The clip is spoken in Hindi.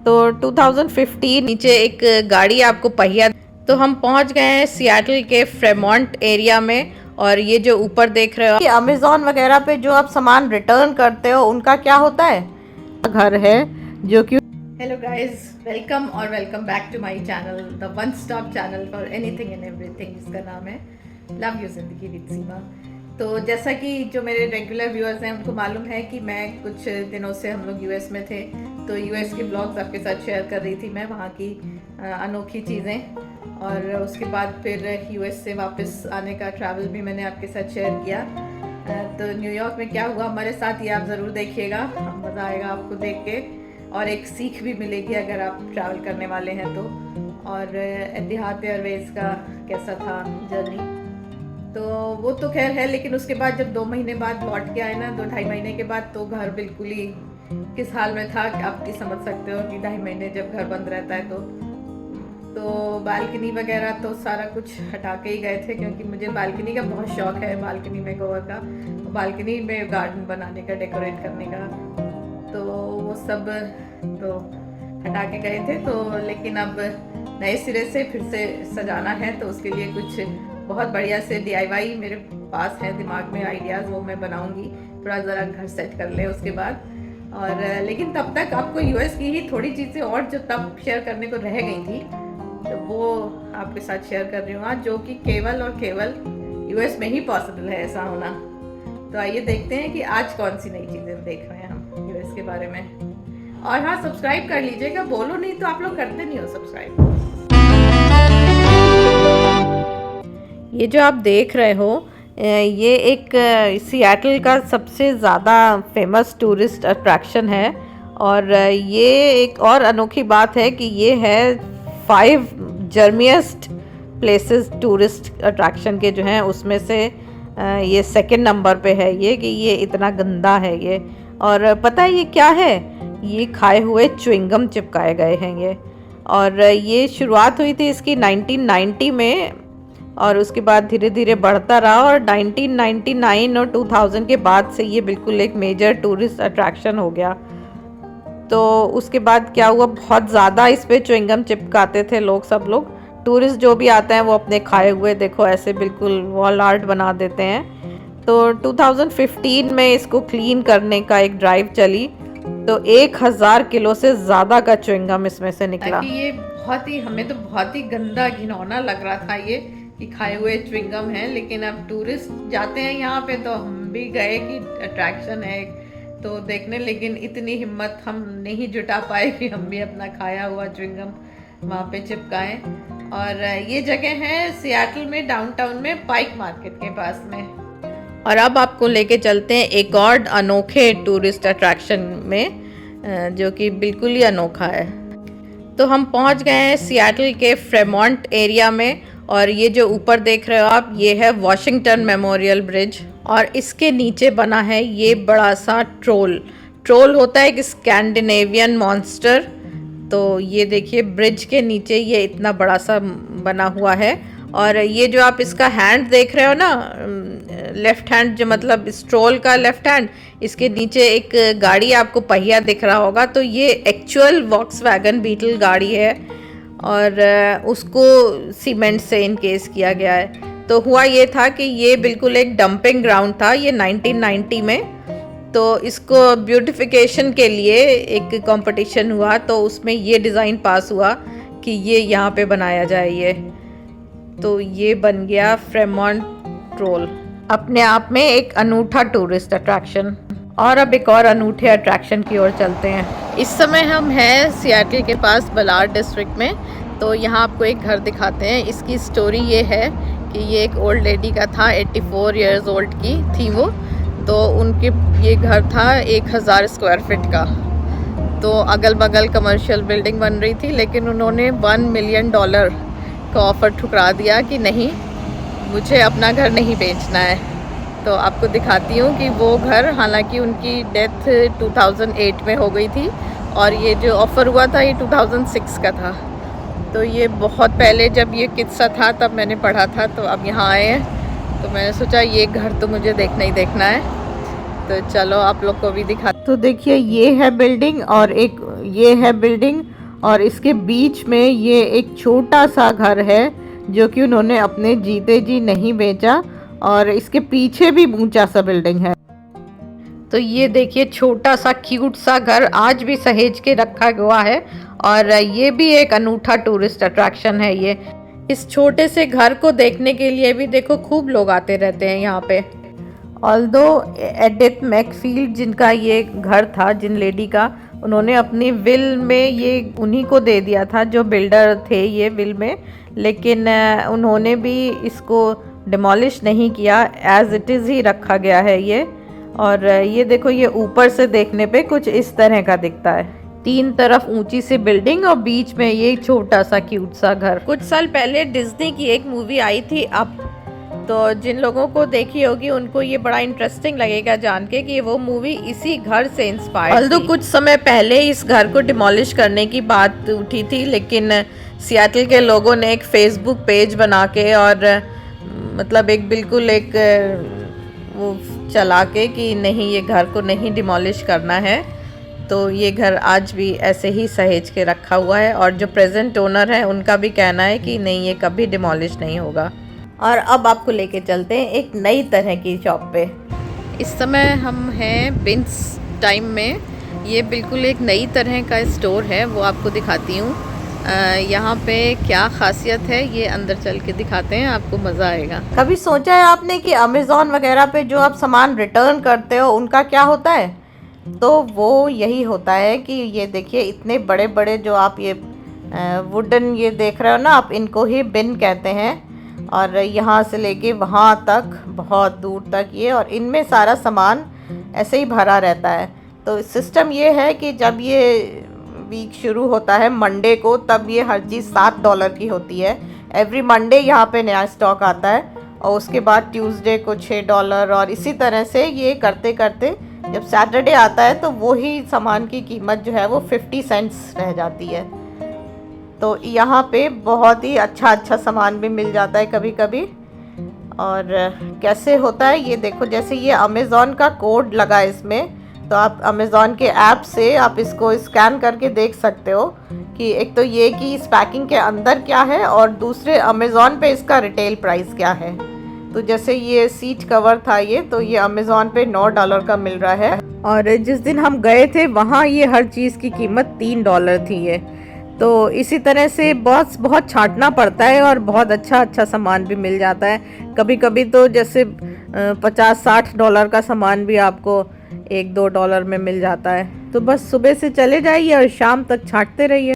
तो 2015 नीचे एक गाड़ी आपको पहिया। तो हम पहुंच गए हैं सियाटल के फ्रेमॉन्ट एरिया में। और ये जो ऊपर देख रहे हो अमेज़ॉन वगैरह पे जो आप सामान रिटर्न करते हो उनका क्या होता है, घर है जो कि। हेलो गाइस, वेलकम और welcome back to my channel, the one stop channel for anything and everything. इसका नाम है love you Zindagi with Seema. तो जैसा कि जो मेरे रेगुलर व्यूअर्स हैं उनको मालूम है कि मैं कुछ दिनों से हम लोग यूएस में थे, तो यूएस के ब्लॉग्स आपके साथ शेयर कर रही थी मैं, वहाँ की अनोखी चीज़ें। और उसके बाद फिर यूएस से वापस आने का ट्रैवल भी मैंने आपके साथ शेयर किया। तो न्यूयॉर्क में क्या हुआ हमारे साथ ये आप ज़रूर देखिएगा, मज़ा आएगा आपको देख के, और एक सीख भी मिलेगी अगर आप ट्रैवल करने वाले हैं तो। और एतिहाद एयरवेज़ का कैसा था जर्नी, तो वो तो खैर है। लेकिन उसके बाद जब 2 महीने बाद लौट के आए ना, 2-2.5 महीने के बाद, तो घर बिल्कुल ही किस हाल में था आप ही समझ सकते हो कि 2.5 महीने जब घर बंद रहता है तो बालकनी वगैरह तो सारा कुछ हटा के ही गए थे, क्योंकि मुझे बालकनी का बहुत शौक है, बालकनी में गोवा का, बालकनी में गार्डन बनाने का, डेकोरेट करने का, तो वो सब तो हटा के गए थे। तो लेकिन अब नए सिरे से फिर से सजाना है, तो उसके लिए कुछ बहुत बढ़िया से DIY मेरे पास है दिमाग में आइडियाज़, वो मैं बनाऊंगी। थोड़ा ज़रा घर सेट कर ले उसके बाद। और लेकिन तब तक आपको यूएस की ही थोड़ी चीज़ें और जो तब शेयर करने को रह गई थी, तो वो आपके साथ शेयर कर रही हूँ आज, जो कि केवल और केवल यूएस में ही पॉसिबल है ऐसा होना। तो आइए देखते हैं कि आज कौन सी नई चीज़ें देख रहे हैं हम यूएस के बारे में। और हाँ, सब्सक्राइब कर लीजिएगा, बोलो नहीं तो आप लोग करते नहीं हो सब्सक्राइब। ये जो आप देख रहे हो ये एक सियाटल का सबसे ज़्यादा फेमस टूरिस्ट अट्रैक्शन है। और ये एक और अनोखी बात है कि ये है 5 जर्मियस्ट प्लेसेस टूरिस्ट अट्रैक्शन के जो हैं उसमें से ये 2nd नंबर पे है ये, कि ये इतना गंदा है ये। और पता है ये क्या है? ये खाए हुए च्युइंगम चिपकाए गए हैं ये। और ये शुरुआत हुई थी इसकी 1990 में, और उसके बाद धीरे धीरे बढ़ता रहा, और 1999 और 2000 के बाद से ये बिल्कुल एक मेजर टूरिस्ट अट्रैक्शन हो गया। तो उसके बाद क्या हुआ, बहुत ज़्यादा इस पे च्युइंगम चिपकाते थे लोग, सब लोग टूरिस्ट जो भी आते हैं वो अपने खाए हुए देखो ऐसे बिल्कुल वॉल आर्ट बना देते हैं। तो 2015 में इसको क्लीन करने का एक ड्राइव चली, तो 1000 किलो से ज़्यादा का च्युइंगम इसमें से निकला। ये बहुत ही, हमें तो बहुत ही गंदा घिनौना लग रहा था ये कि खाए हुए च्युइंगम है। लेकिन अब टूरिस्ट जाते हैं यहाँ पे, तो हम भी गए कि अट्रैक्शन है तो देखने, लेकिन इतनी हिम्मत हम नहीं जुटा पाए कि हम भी अपना खाया हुआ च्युइंगम वहाँ पे चिपकाएं। और ये जगह है सियाटल में, डाउनटाउन में, पाइक मार्केट के पास में। और अब आपको लेके चलते हैं एक और अनोखे टूरिस्ट अट्रैक्शन में, जो कि बिल्कुल ही अनोखा है। तो हम पहुँच गए हैं सियाटल के फ्रेमॉन्ट एरिया में। और ये जो ऊपर देख रहे हो आप, ये है वॉशिंगटन मेमोरियल ब्रिज, और इसके नीचे बना है ये बड़ा सा ट्रोल होता है एक स्कैंडिनेवियन मॉन्स्टर। तो ये देखिए ब्रिज के नीचे ये इतना बड़ा सा बना हुआ है। और ये जो आप इसका हैंड देख रहे हो ना, लेफ्ट हैंड, जो मतलब इस ट्रोल का लेफ्ट हैंड, इसके नीचे एक गाड़ी आपको पहिया दिख रहा होगा, तो ये एक्चुअल वॉक्सवैगन बीटल गाड़ी है, और उसको सीमेंट से इनकेस किया गया है। तो हुआ ये था कि ये बिल्कुल एक डंपिंग ग्राउंड था ये 1990 में। तो इसको ब्यूटिफिकेशन के लिए एक कंपटीशन हुआ, तो उसमें ये डिज़ाइन पास हुआ कि ये यहाँ पे बनाया जाए ये। तो ये बन गया फ्रेमॉन्ट ट्रोल, अपने आप में एक अनूठा टूरिस्ट अट्रैक्शन। और अब एक और अनूठे अट्रैक्शन की ओर चलते हैं। इस समय हम हैं सियाटल के पास बलार्ड डिस्ट्रिक्ट में। तो यहाँ आपको एक घर दिखाते हैं। इसकी स्टोरी ये है कि ये एक ओल्ड लेडी का था, 84 इयर्स ओल्ड की थी वो। तो उनके ये घर था 1000 स्क्वायर फीट का। तो अगल बगल कमर्शियल बिल्डिंग बन रही थी, लेकिन उन्होंने $1 मिलियन का ऑफ़र ठुकरा दिया कि नहीं, मुझे अपना घर नहीं बेचना है। तो आपको दिखाती हूँ कि वो घर, हालांकि उनकी डेथ 2008 में हो गई थी, और ये जो ऑफ़र हुआ था ये 2006 का था। तो ये बहुत पहले जब ये किस्सा था तब मैंने पढ़ा था। तो अब यहाँ आए हैं, तो मैंने सोचा ये घर तो मुझे देखना ही देखना है। तो चलो आप लोग को भी दिखा। तो देखिए ये है बिल्डिंग, और एक ये है बिल्डिंग, और इसके बीच में ये एक छोटा सा घर है जो कि उन्होंने अपने जीते जी नहीं बेचा, और इसके पीछे भी ऊंचा सा बिल्डिंग है। तो ये देखिए छोटा सा क्यूट सा घर आज भी सहेज के रखा हुआ है, और ये भी एक अनूठा टूरिस्ट अट्रैक्शन है। ये इस छोटे से घर को देखने के लिए भी देखो खूब लोग आते रहते हैं यहाँ पे। ऑल्दो एडिथ मैकफील्ड जिनका ये घर था, जिन लेडी का, उन्होंने अपनी विल में ये उन्हीं को दे दिया था जो बिल्डर थे ये विल में, लेकिन उन्होंने भी इसको डिमोलिश नहीं किया, एज इट इज़ ही रखा गया है ये। और ये देखो ये ऊपर से देखने पे कुछ इस तरह का दिखता है, 3 तरफ ऊंची सी बिल्डिंग और बीच में ये छोटा सा क्यूट सा घर। कुछ साल पहले डिज्नी की एक मूवी आई थी अप, तो जिन लोगों को देखी होगी उनको ये बड़ा इंटरेस्टिंग लगेगा जान के कि वो मूवी इसी घर से इंस्पायर्ड थी। ऑल्दो कुछ समय पहले इस घर को डिमोलिश करने की बात उठी थी, लेकिन सियाटल के लोगों ने एक फेसबुक पेज बना के और मतलब एक बिल्कुल एक वो चला के कि नहीं ये घर को नहीं डिमोलिश करना है, तो ये घर आज भी ऐसे ही सहेज के रखा हुआ है। और जो प्रेजेंट ओनर है उनका भी कहना है कि नहीं ये कभी डिमोलिश नहीं होगा। और अब आपको लेके चलते हैं एक नई तरह की शॉप पे। इस समय हम हैं बिन्स टाइम में, ये बिल्कुल एक नई तरह का स्टोर है, वो आपको दिखाती हूँ। यहाँ पे क्या खासियत है ये अंदर चल के दिखाते हैं, आपको मज़ा आएगा। कभी सोचा है आपने कि अमेज़ॉन वगैरह पे जो आप सामान रिटर्न करते हो उनका क्या होता है? तो वो यही होता है कि ये देखिए इतने बड़े बड़े जो आप ये वुडन ये देख रहे हो ना आप, इनको ही बिन कहते हैं। और यहाँ से लेके वहाँ तक बहुत दूर तक ये, और इनमें सारा सामान ऐसे ही भरा रहता है। तो सिस्टम ये है कि जब ये वीक शुरू होता है मंडे को, तब ये हर चीज़ $7 की होती है। एवरी मंडे यहाँ पे नया स्टॉक आता है, और उसके बाद ट्यूसडे को $6, और इसी तरह से ये करते करते जब सैटरडे आता है तो वही सामान की कीमत जो है वो 50 सेंट्स रह जाती है। तो यहाँ पे बहुत ही अच्छा अच्छा सामान भी मिल जाता है कभी कभी। और कैसे होता है ये देखो, जैसे ये अमेज़ॉन का कोड लगा है इसमें, तो आप अमेज़ॉन के ऐप से आप इसको स्कैन करके देख सकते हो कि एक तो ये कि इस पैकिंग के अंदर क्या है, और दूसरे अमेज़ॉन पे इसका रिटेल प्राइस क्या है। तो जैसे ये सीट कवर था ये, तो ये अमेज़ॉन पे $9 का मिल रहा है, और जिस दिन हम गए थे वहाँ ये हर चीज़ की कीमत $3 थी ये। तो इसी तरह से बहुत छांटना पड़ता है, और बहुत अच्छा अच्छा सामान भी मिल जाता है। कभी कभी तो जैसे $50-60 का सामान भी आपको $1-2 में मिल जाता है। तो बस सुबह से चले जाइए और शाम तक छांटते रहिए।